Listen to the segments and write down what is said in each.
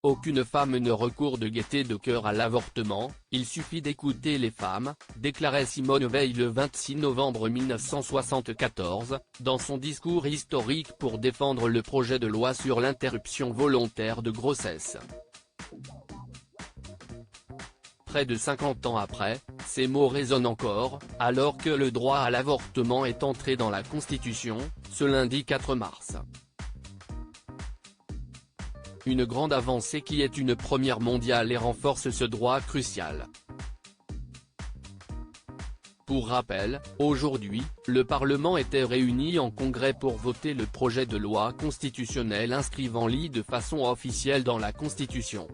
aucune femme ne recourt de gaieté de cœur à l'avortement, il suffit d'écouter les femmes, déclarait Simone Veil le 26 novembre 1974, dans son discours historique pour défendre le projet de loi sur l'interruption volontaire de grossesse. Près de 50 ans après, ces mots résonnent encore, alors que le droit à l'avortement est entré dans la Constitution, ce lundi 4 mars. Une grande avancée qui est une première mondiale et renforce ce droit crucial. Pour rappel, aujourd'hui, le Parlement était réuni en congrès pour voter le projet de loi constitutionnelle inscrivant l'IVG de façon officielle dans la Constitution.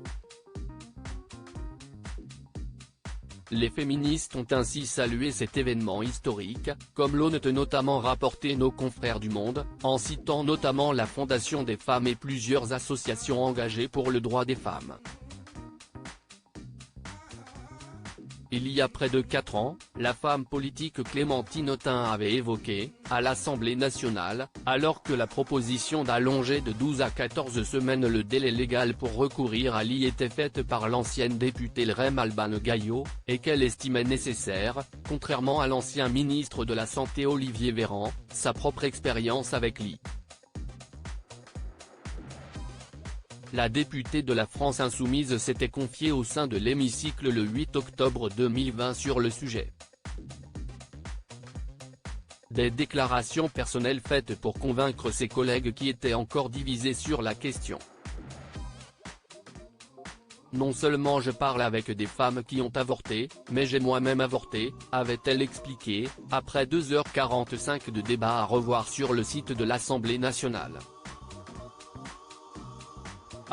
Les féministes ont ainsi salué cet événement historique, comme l'ont notamment rapporté nos confrères du Monde, en citant notamment la Fondation des femmes et plusieurs associations engagées pour le droit des femmes. Il y a près de 4 ans, la femme politique Clémentine Autain avait évoqué, à l'Assemblée nationale, alors que la proposition d'allonger de 12 à 14 semaines le délai légal pour recourir à l'IVG était faite par l'ancienne députée LREM Albane Gaillot, et qu'elle estimait nécessaire, contrairement à l'ancien ministre de la Santé Olivier Véran, sa propre expérience avec l'IVG. La députée de la France Insoumise s'était confiée au sein de l'hémicycle le 8 octobre 2020 sur le sujet. Des déclarations personnelles faites pour convaincre ses collègues qui étaient encore divisés sur la question. Non seulement je parle avec des femmes qui ont avorté, mais j'ai moi-même avorté, avait-elle expliqué, après 2h45 de débat à revoir sur le site de l'Assemblée nationale.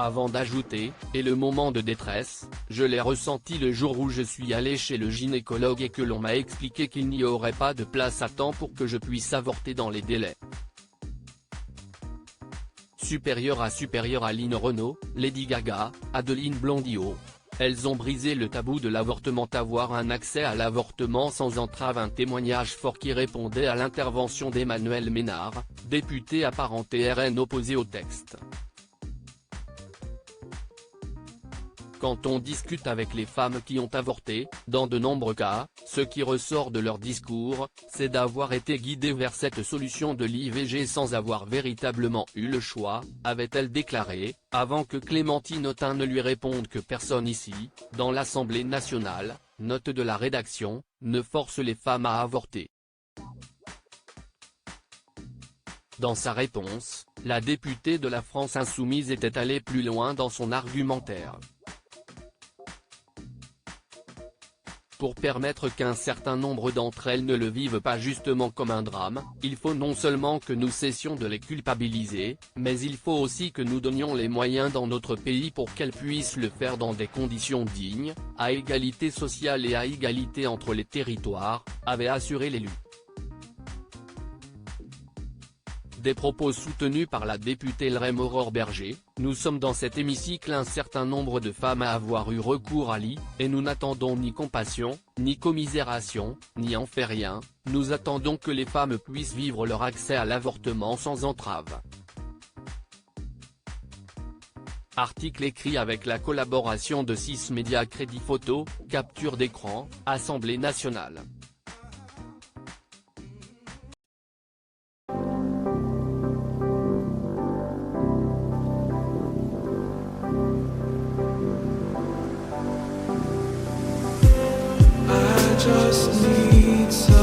Avant d'ajouter, et le moment de détresse, je l'ai ressenti le jour où je suis allé chez le gynécologue et que l'on m'a expliqué qu'il n'y aurait pas de place à temps pour que je puisse avorter dans les délais. Supérieure à Line Renaud, Lady Gaga, Adeline Blondiot. Elles ont brisé le tabou de l'avortement. Avoir un accès à l'avortement sans entrave, un témoignage fort qui répondait à l'intervention d'Emmanuel Ménard, député apparenté RN opposé au texte. Quand on discute avec les femmes qui ont avorté, dans de nombreux cas, ce qui ressort de leur discours, c'est d'avoir été guidées vers cette solution de l'IVG sans avoir véritablement eu le choix, avait-elle déclaré, avant que Clémentine Autain ne lui réponde que personne ici, dans l'Assemblée nationale, note de la rédaction, ne force les femmes à avorter. Dans sa réponse, la députée de la France Insoumise était allée plus loin dans son argumentaire. Pour permettre qu'un certain nombre d'entre elles ne le vivent pas justement comme un drame, il faut non seulement que nous cessions de les culpabiliser, mais il faut aussi que nous donnions les moyens dans notre pays pour qu'elles puissent le faire dans des conditions dignes, à égalité sociale et à égalité entre les territoires, avait assuré l'élu. Des propos soutenus par la députée LREM Aurore Berger, nous sommes dans cet hémicycle un certain nombre de femmes à avoir eu recours à l'IVG, et nous n'attendons ni compassion, ni commisération, ni en fait rien, nous attendons que les femmes puissent vivre leur accès à l'avortement sans entrave. Article écrit avec la collaboration de 6 médias. Crédit photo, capture d'écran, Assemblée nationale. Just need some